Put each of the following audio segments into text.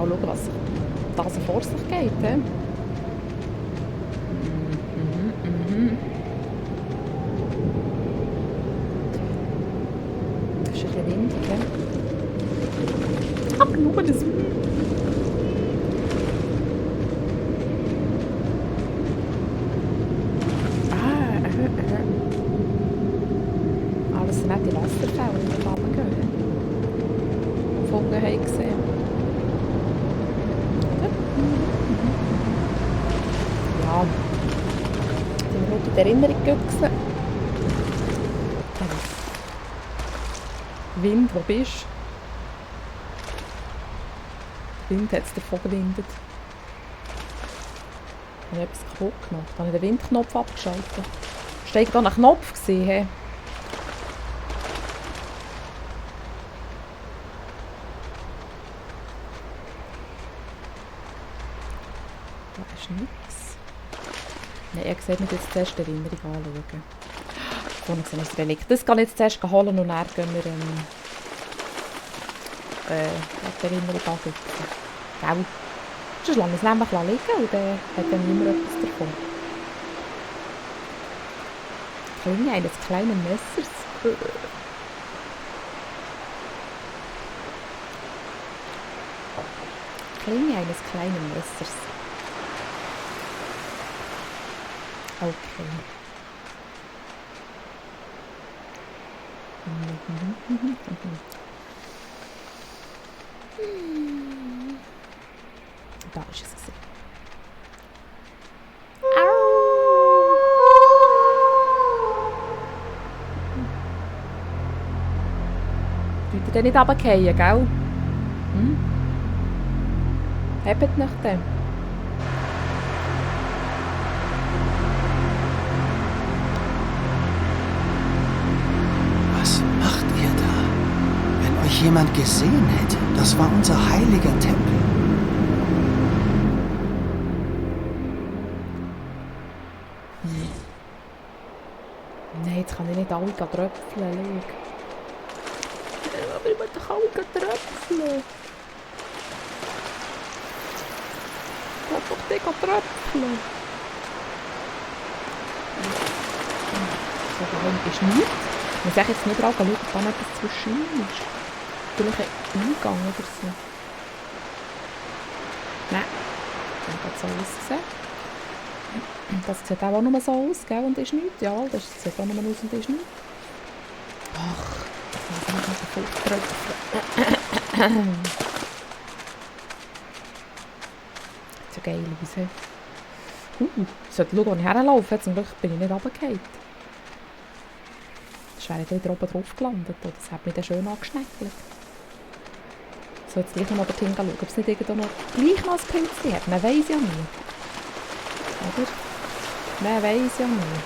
Mal schauen, was da so vor sich geht. He? Das ist ein bisschen windig. He? Aber nur das... Alles sind nicht die Wasserfälle, die da runtergehen. Vogel haben gesehen. Ja. Die haben heute die Erinnerung gewechselt. Wind, wo bist du? Wind hat es davon gewindet. Ich habe etwas kaputt gemacht. Ich habe den Windknopf abgeschaltet. War da ein Knopf gewesen, hey? Da ist nichts. Nein, er sagt, wir jetzt zuerst die Erinnerung anschauen. Vorne sehen wir das Relikt. Das kann ich jetzt zuerst holen und dann gehen wir die Erinnerung angeben. Gell? Sonst lassen wir es nämlich liegen und dann hat dann niemand etwas davon. Klinge eines kleinen Messers. Klinge eines kleinen Messers. Okay. Da ist es. Tut ihr den nicht runterfallen, gell? Hebt nach dem. Was macht ihr da? Wenn euch jemand gesehen hätte, das war unser heiliger Tempel. Nein, jetzt kann ich nicht alle tröpfeln. Aber ich will doch alle tröpfeln. Ich will doch dich tröpfeln. So geheim ist nichts. Ich muss jetzt nicht schauen, ob da noch etwas zwischen ist. Vielleicht ein Eingang oder so. Nein, dann hat es so ausgesehen. Das sieht auch nur so aus, gell? Und ist nichts. Ja, das sieht auch nur aus und ist nichts. Ach, jetzt muss ich nicht mehr voll tröpfeln. So geil aus. Ich sollte schauen, wo ich herlaufe. Zum Glück bin ich nicht runtergefallen. Das wäre wieder oben drauf gelandet. Das hat mich dann schön angeschneckelt. So, jetzt gleich noch mal dorthin schauen, ob es nicht irgendwo noch gleich noch ein Pilzchen hat. Man weiss ja nie. Oder? Man weiss ja nie.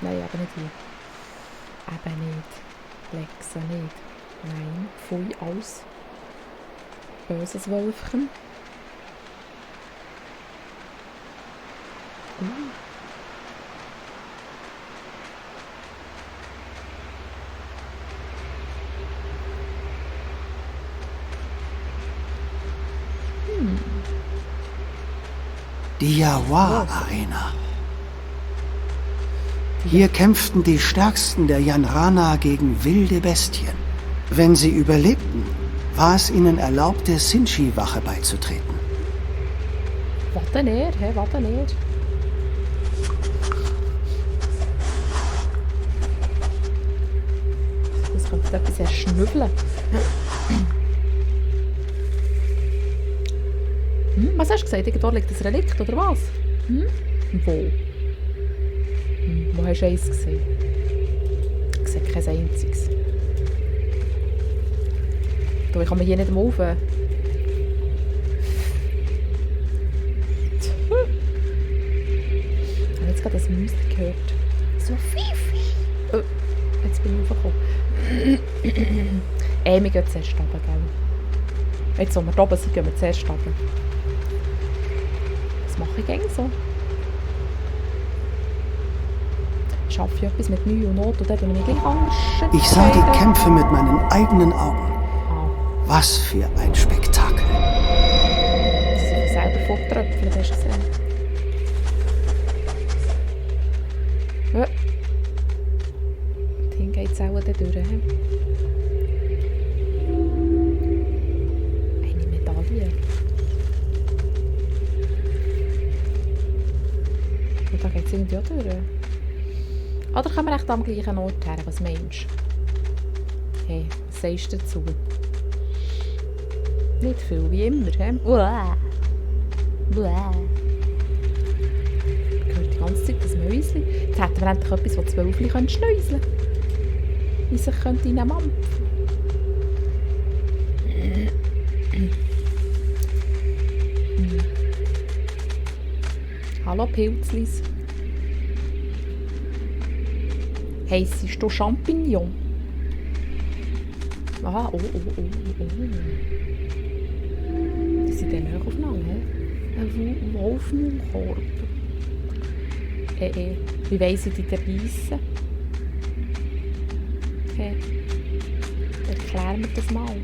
Nein, aber nicht hier. Eben nicht. Lexe nicht. Nein, pfui aus. Böses Wölfchen. Die Jawar-Arena. Hier kämpften die Stärksten der Yanrana gegen wilde Bestien. Wenn sie überlebten, war es ihnen erlaubt, der Sinchi-Wache beizutreten. Warte nicht, hey, warte nicht. Das könnte etwas erschnüffeln. Was hast du gesagt? Irgendwo liegt ein Relikt, oder was? Wo? Wo hast du eins gesehen? Ich sehe kein einziges. Du, ich kann mich hier nicht mehr rauf. Ich habe jetzt gerade das Musik gehört. So Fifi. Oh, jetzt bin ich raufgekommen. Wir gehen zuerst runter, gell? Jetzt, wo wir oben sind, gehen wir zuerst runter. Das mache ich gerne so. schaffe ich etwas mit Mühe und Not und dann bin ich gleich anders. Ich sah die Kämpfe mit meinen eigenen Augen. Ah, Was für ein Spektakel. dass ich selber vortröpfeln, hast du gesehen. Ja. Dahin geht es auch dann durch. He? Eine Medaille. Und da geht es irgendwie auch durch. Oder können wir echt am gleichen Ort her? Was meinst du? Hey, was sagst du dazu? Nicht viel, wie immer. He? Uah. Uah. Ich höre die ganze Zeit das Mäuschen. Jetzt hätten wir endlich etwas, das 12 schnäuseln könnte. Wie sich könnte in einen Mampf. Hallo Pilzlis. Heissest du Champignon? Aha, oh. Die sind dann auch aufeinander, he? Ein Wolfmundkorb. Wie weiss ich die denn beißen? Okay. Erklär mir das mal.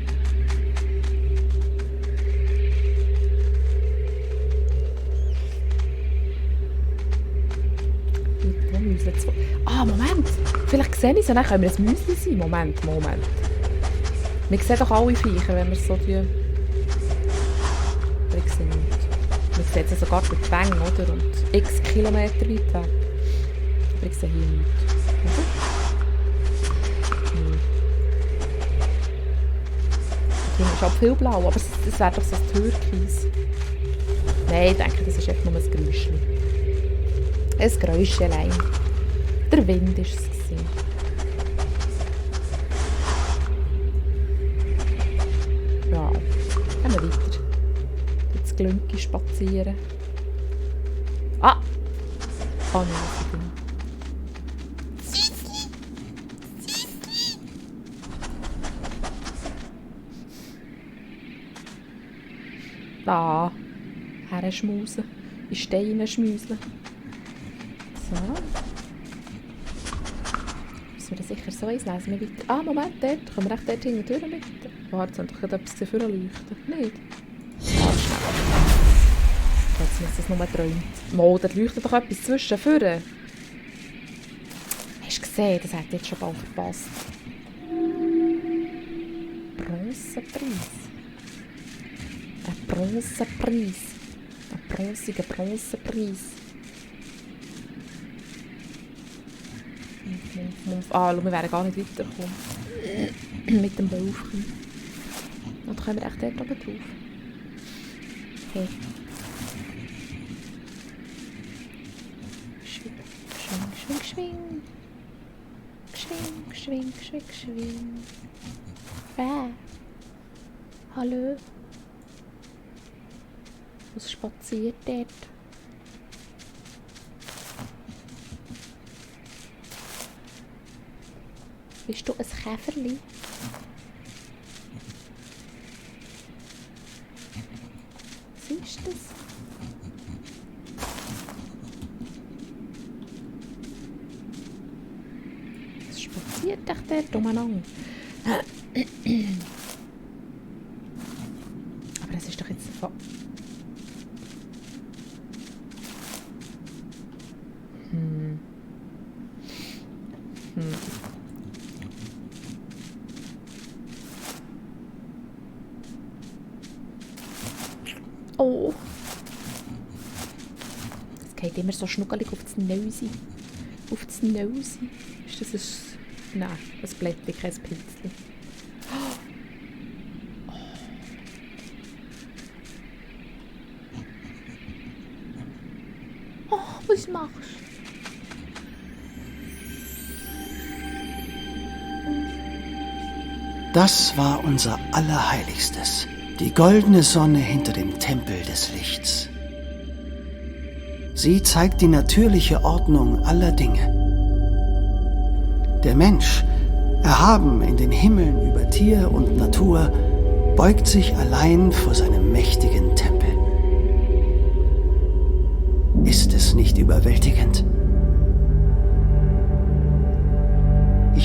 Moment! Vielleicht sehe ich sie, dann können wir ein Müsli sein. Moment. Wir sehen doch alle Viecher, wenn wir es so tun. Aber ich sehe nichts. Wir sehen sie sogar durch die Fänge, oder? Und x Kilometer weit weg. Aber ich sehe hier nichts. Oder? Hier ist auch viel blau, aber das wäre doch so ein Türkis. Nein, ich denke, das ist einfach nur ein Geräuschchen. Ein Geräuschchen. Der Wind war es. Ja, gehen wir weiter. Jetzt Glünki spazieren. Ah! Ah, nein, das ist da. Herschmusen. In Steine schmuseln. So. Müssen wir das sicher so einlesen? Wir weiter. Ah, Moment, dort. Können wir echt dort hinten durch mit? Warte, jetzt haben wir doch gerade etwas vorleuchten. Nicht? Jetzt muss das nur träumt. Mal, da leuchtet doch etwas zwischen. Vorne. Hast du gesehen? Das hat jetzt schon bald verpasst. Bronzepreis. Ein Bronzepreis. Ein bronziger Bronzepreis. Ah, wir wären gar nicht weitergekommen. Mit dem Bauchchen. Und dann können wir echt dort oben drauf. Okay. Schwing. Hallo? Was spaziert dort? Bist du ein Käferli? Siehst du das? Was spaziert dich dort umeinander? Aber es ist doch jetzt so... Oh. Es geht immer so schnuckelig auf das Neusi. Auf das Neusi. Ist das ein... Nein, ein Blättchen, kein Pilzchen. Oh, was machst du? Das war unser Allerheiligstes. Die goldene Sonne hinter dem Tempel des Lichts. Sie zeigt die natürliche Ordnung aller Dinge. Der Mensch, erhaben in den Himmeln über Tier und Natur, beugt sich allein vor seinem mächtigen Tempel. Ist es nicht überwältigend?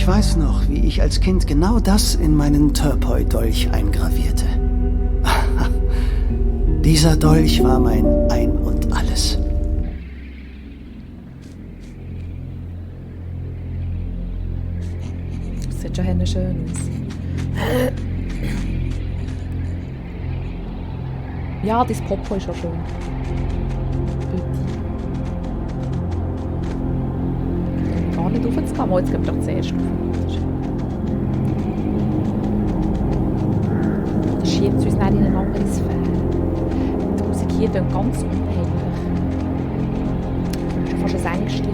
weiß noch, wie ich als Kind genau das in meinen Turpoi-Dolch eingravierte. Dieser Dolch war mein Ein und Alles. Das sieht schon schön aus. Ja, dein Popo ist auch schön. Gar nicht raufzugehen, aber jetzt gehen wir doch zuerst rauf. Das schiebt uns nicht in eine andere Sphäre. Die Musik hier klingt ganz unheimlich. Schon fast ein Ängstchen.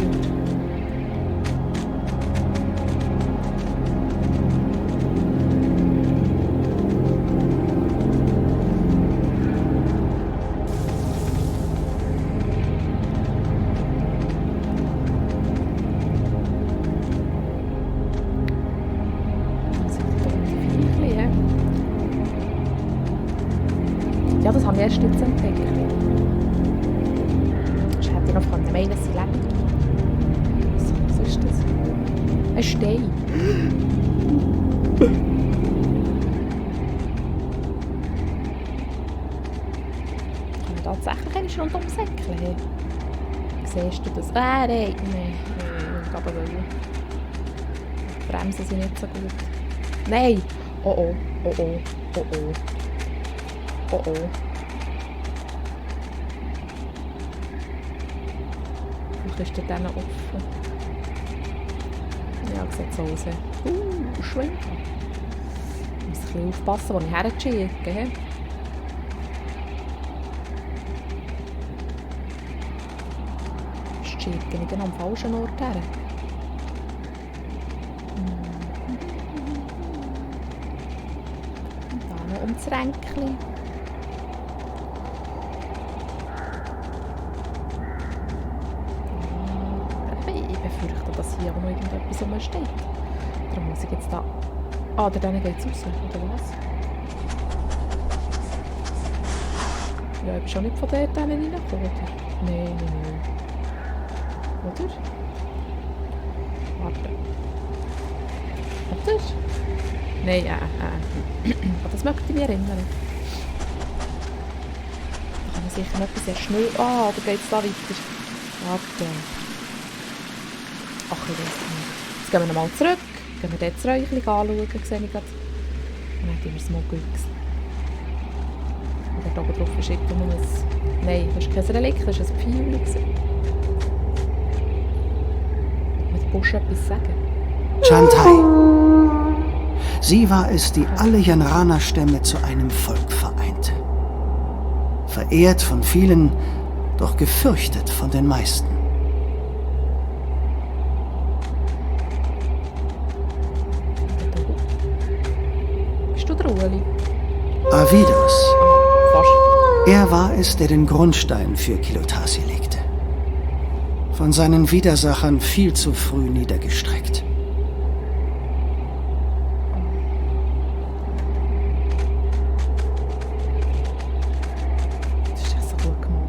Ja, das habe ich erst jetzt entdeckt. Ich hätte noch von meinen, sie leben. Was ist das? Ein Stein. Kann man tatsächlich einen rund ums Säckchen haben? Siehst du das? Nein. Aber die Bremsen sind nicht so gut. Nein! Oh. Vielleicht ist der dann offen. Ja, sieht so aus. Schwingt. Ich muss ein bisschen aufpassen, wo ich herschiebe. Ich schiebe nicht am falschen Ort her. Und da noch um das Ränkchen. Dass hier auch noch irgendetwas rumsteht. Darum muss ich jetzt da... Ah, dann geht es raus, oder was? Ja, ich bin schon nicht von dort reingekommen, oder? Nein. Oder? Warte. Oder? Nein, Aber das möchte ich mich erinnern. Da kann man sicher noch etwas sehr schnell... Ah, da geht es da weiter. Warte. Ach, ich weiß nicht. Jetzt gehen wir nochmal zurück. Gehen wir dort das Räuchchen anschauen, sehe ich gerade. Und dann haben wir es mal gesehen. Und dort oben drauf ist irgendwo ein... Nein, das ist kein Relikt, das war ein Pfeil. Mit dem Busch etwas sagen? Chantai. Sie war es, die alle Yanrana-Stämme zu einem Volk vereinte. Verehrt von vielen, doch gefürchtet von den meisten. Avidos. Er war es, der den Grundstein für Kilotasi legte. Von seinen Widersachern viel zu früh niedergestreckt. Das ist so gut gemacht.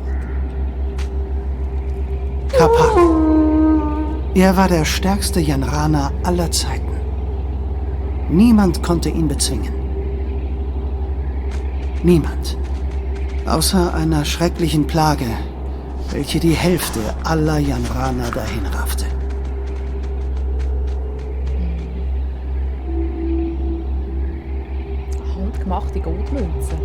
Kapak. Er war der stärkste Yanrana aller Zeiten. Niemand konnte ihn bezwingen. Niemand. Außer einer schrecklichen Plage, welche die Hälfte aller Yanrana dahin raffte. Handgemachte Goldmünzen.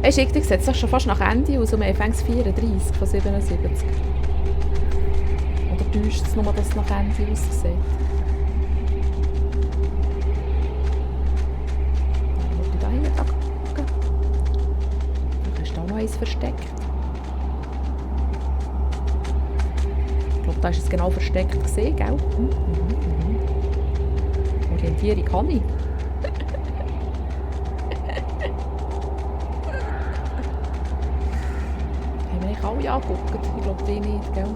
Hey, sieht es doch schon fast nach Ende aus, um Anfangs 34 von 77. Oder täuscht es nur, dass es nach Ende aussieht? Versteckt. Ich glaube, da ist es genau versteckt gesehen, gell? Orientierung kann ich. Haben wir nicht alle angeguckt? Ich glaube, die nicht, gell?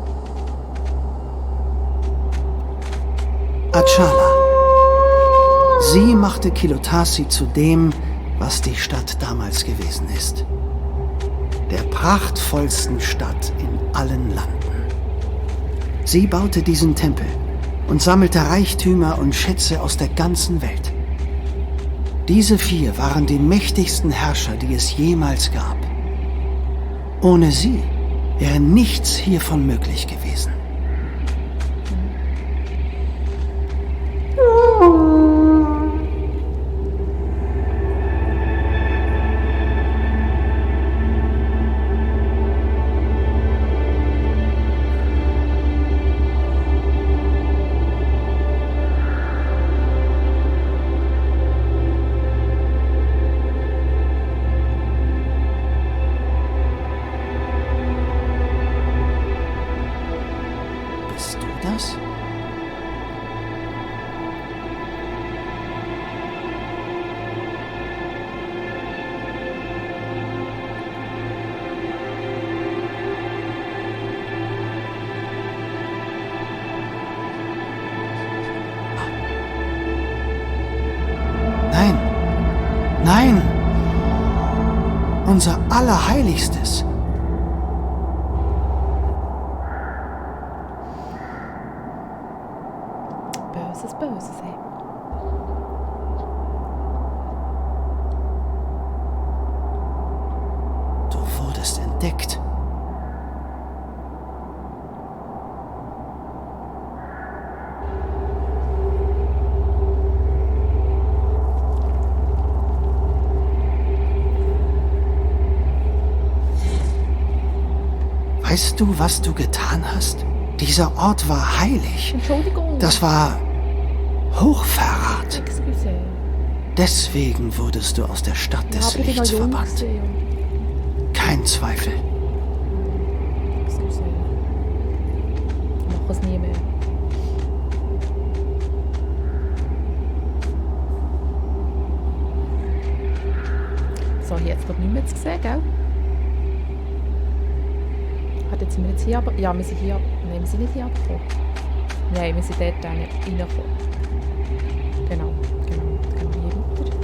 Achala. Sie machte Kilotasi zu dem, was die Stadt damals gewesen ist. Der prachtvollsten Stadt in allen Landen. Sie baute diesen Tempel, und sammelte Reichtümer und Schätze aus der ganzen Welt. Diese 4 waren die mächtigsten Herrscher, die es jemals gab. Ohne sie wäre nichts hiervon möglich gewesen. Bist du das? Nein, nein, unser Allerheiligstes. Böses, Böses, ey. Du wurdest entdeckt. Weißt du, was du getan hast? Dieser Ort war heilig. Entschuldigung. Das war Hochverrat. Excuse. Deswegen wurdest du aus der Stadt des Aber ich bin Lichts noch jung verbannt. gewesen. Kein Zweifel. Excuse. Ich mache es nie mehr. So, hier jetzt glaube ich nicht mehr zu sehen, gell? Hat jetzt sind wir jetzt hier aber... Ja, wir sind hier... Nein, wir sind nicht hier abgekommen. Nein, wir sind dort reingekommen. Genau. Dann gehen wir hier weiter.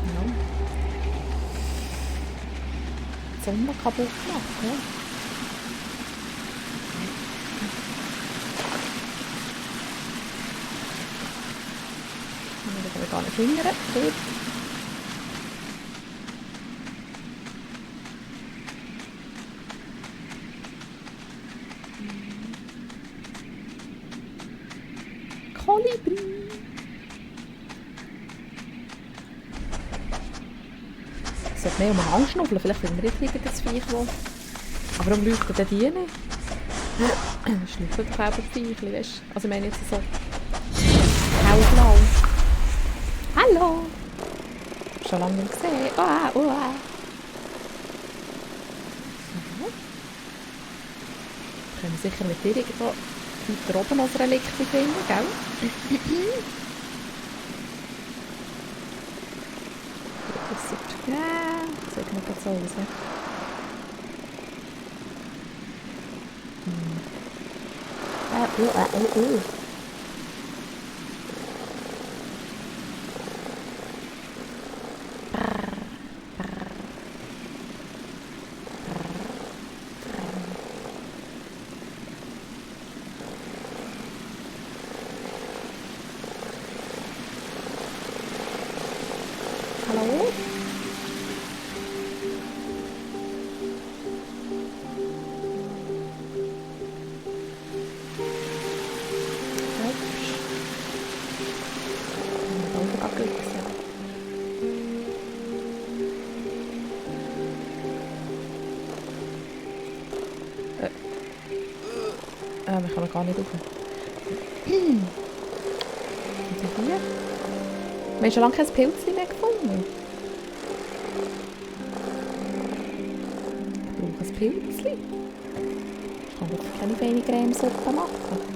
Ja. Die Sonne kaputt gemacht, ja. Da kann ich gar nicht hindern. Gut. Kolibri. Ich sollte mehr um den Hang schnuffeln. Vielleicht finden wir jetzt irgendein Viech, das... Aber warum leuchtet denn die nicht? Schnüffelt doch auch ein Viech, weißt du? Also ich meine jetzt so... Hellblau. Hallo! Schon lange nicht gesehen. Mhm. Können wir sicher mit dir irgendwo weiter oben als Relikt finden, gell? Das sieht... Ja, das sieht nicht so aus. Hallo? Wir können gar nicht rauf. Und hier? Wir haben schon lange kein Pilzchen mehr gefunden. Ich brauche ein Pilzchen. Ich kann wirklich keine feine Cremesuppe machen.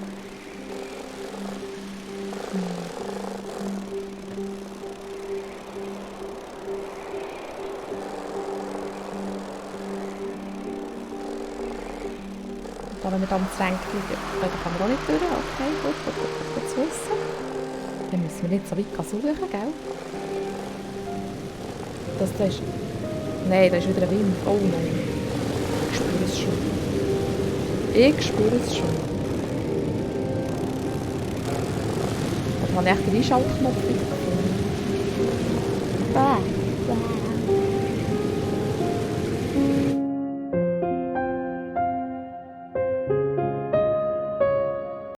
Wenn wir dann Tränke da kann man auch nicht durch. Okay, gut zu wissen. Dann müssen wir nicht so weit suchen, gell? Da ist... Nein, da ist wieder ein Wind. Oh nein. Ich spüre es schon. Ich spüre es schon. Da habe ich echt den Einschaltknopf gefunden.